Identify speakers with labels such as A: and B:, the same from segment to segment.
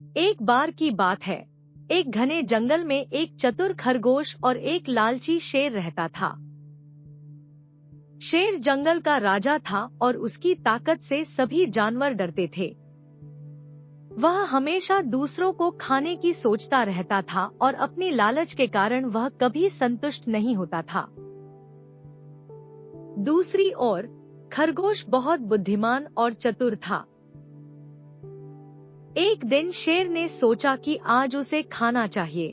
A: एक बार की बात है। एक घने जंगल में एक चतुर खरगोश और एक लालची शेर रहता था। शेर जंगल का राजा था और उसकी ताकत से सभी जानवर डरते थे। वह हमेशा दूसरों को खाने की सोचता रहता था और अपनी लालच के कारण वह कभी संतुष्ट नहीं होता था। दूसरी ओर खरगोश बहुत बुद्धिमान और चतुर था। एक दिन शेर ने सोचा कि आज उसे खाना चाहिए।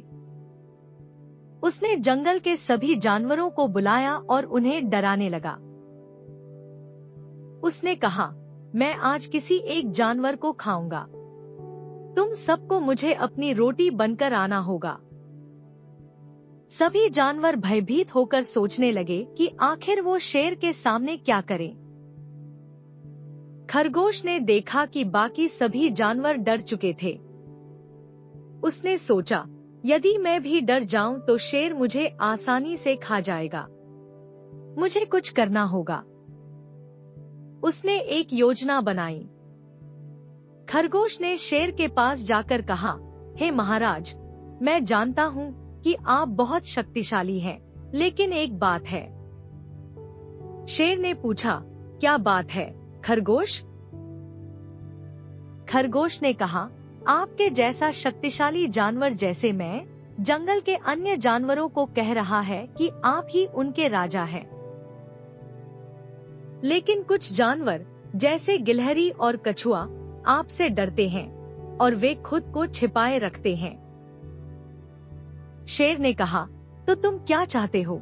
A: उसने जंगल के सभी जानवरों को बुलाया और उन्हें डराने लगा। उसने कहा, मैं आज किसी एक जानवर को खाऊंगा। तुम सबको मुझे अपनी रोटी बनकर आना होगा। सभी जानवर भयभीत होकर सोचने लगे कि आखिर वो शेर के सामने क्या करें। खरगोश ने देखा कि बाकी सभी जानवर डर चुके थे। उसने सोचा, यदि मैं भी डर जाऊं तो शेर मुझे आसानी से खा जाएगा। मुझे कुछ करना होगा। उसने एक योजना बनाई। खरगोश ने शेर के पास जाकर कहा, हे महाराज, मैं जानता हूँ कि आप बहुत शक्तिशाली हैं, लेकिन एक बात है। शेर ने पूछा, क्या बात है खरगोश? खरगोश ने कहा, आपके जैसा शक्तिशाली जानवर जैसे मैं जंगल के अन्य जानवरों को कह रहा है कि आप ही उनके राजा हैं। लेकिन कुछ जानवर जैसे गिलहरी और कछुआ आपसे डरते हैं और वे खुद को छिपाए रखते हैं। शेर ने कहा, तो तुम क्या चाहते हो?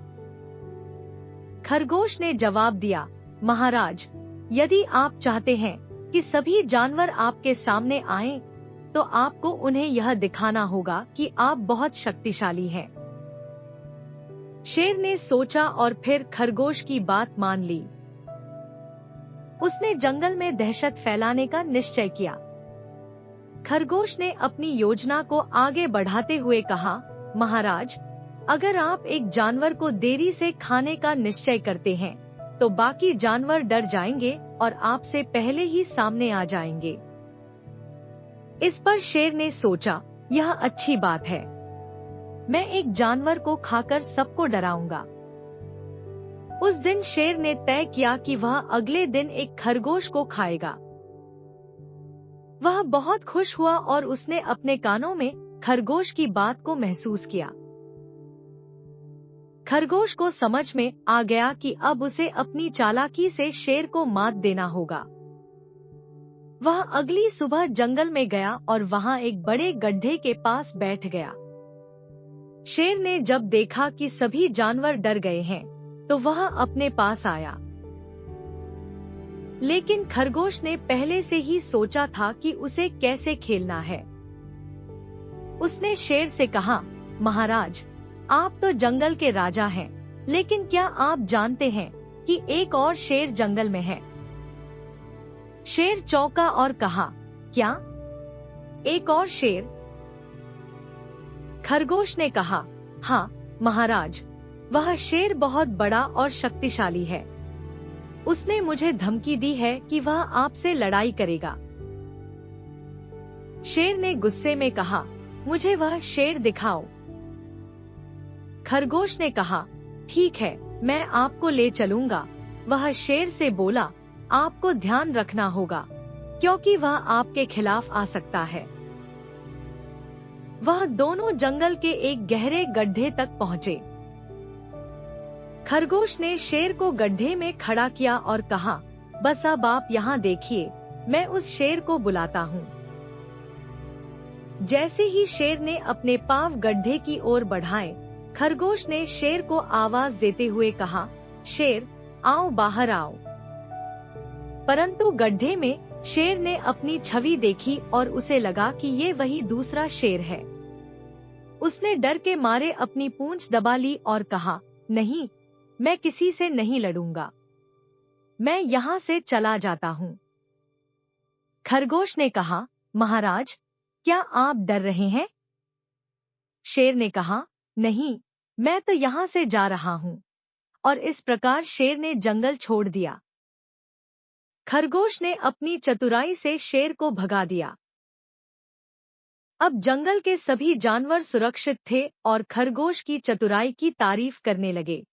A: खरगोश ने जवाब दिया, महाराज, यदि आप चाहते हैं कि सभी जानवर आपके सामने आएं, तो आपको उन्हें यह दिखाना होगा कि आप बहुत शक्तिशाली हैं। शेर ने सोचा और फिर खरगोश की बात मान ली। उसने जंगल में दहशत फैलाने का निश्चय किया। खरगोश ने अपनी योजना को आगे बढ़ाते हुए कहा, महाराज, अगर आप एक जानवर को देरी से खाने का निश्चय करते हैं, तो बाकी जानवर डर जाएंगे और आपसे पहले ही सामने आ जाएंगे। इस पर शेर ने सोचा, यह अच्छी बात है। मैं एक जानवर को खाकर सबको डराऊंगा। उस दिन शेर ने तय किया कि वह अगले दिन एक खरगोश को खाएगा। वह बहुत खुश हुआ और उसने अपने कानों में खरगोश की बात को महसूस किया। खरगोश को समझ में आ गया कि अब उसे अपनी चालाकी से शेर को मात देना होगा। वह अगली सुबह जंगल में गया और वहां एक बड़े गड्ढे के पास बैठ गया। शेर ने जब देखा कि सभी जानवर डर गए हैं, तो वह अपने पास आया। लेकिन खरगोश ने पहले से ही सोचा था कि उसे कैसे खेलना है। उसने शेर से कहा, महाराज, आप तो जंगल के राजा हैं, लेकिन क्या आप जानते हैं कि एक और शेर जंगल में है? शेर चौंका और कहा, क्या? एक और शेर? खरगोश ने कहा, हाँ महाराज, वह शेर बहुत बड़ा और शक्तिशाली है। उसने मुझे धमकी दी है कि वह आपसे लड़ाई करेगा। शेर ने गुस्से में कहा, मुझे वह शेर दिखाओ। खरगोश ने कहा, ठीक है, मैं आपको ले चलूंगा। वह शेर से बोला, आपको ध्यान रखना होगा, क्योंकि वह आपके खिलाफ आ सकता है। वह दोनों जंगल के एक गहरे गड्ढे तक पहुँचे। खरगोश ने शेर को गड्ढे में खड़ा किया और कहा, बस अब आप यहाँ देखिए, मैं उस शेर को बुलाता हूँ। जैसे ही शेर ने अपने पांव गड्ढे की ओर बढ़ाए, खरगोश ने शेर को आवाज देते हुए कहा, शेर, आओ, बाहर आओ। परंतु गड्ढे में शेर ने अपनी छवि देखी और उसे लगा कि ये वही दूसरा शेर है। उसने डर के मारे अपनी पूंछ दबा ली और कहा, नहीं, मैं किसी से नहीं लड़ूंगा। मैं यहाँ से चला जाता हूँ। खरगोश ने कहा, महाराज, क्या आप डर रहे हैं? शेर ने कहा, नहीं, मैं तो यहाँ से जा रहा हूँ। और इस प्रकार शेर ने जंगल छोड़ दिया। खरगोश ने अपनी चतुराई से शेर को भगा दिया। अब जंगल के सभी जानवर सुरक्षित थे और खरगोश की चतुराई की तारीफ करने लगे।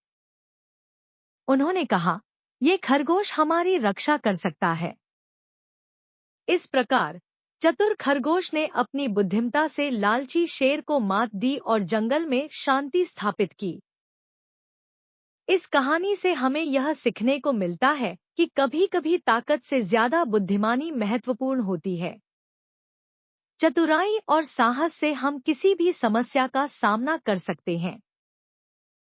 A: उन्होंने कहा, ये खरगोश हमारी रक्षा कर सकता है। इस प्रकार चतुर खरगोश ने अपनी बुद्धिमता से लालची शेर को मात दी और जंगल में शांति स्थापित की। इस कहानी से हमें यह सीखने को मिलता है कि कभी-कभी ताकत से ज्यादा बुद्धिमानी महत्वपूर्ण होती है। चतुराई और साहस से हम किसी भी समस्या का सामना कर सकते हैं।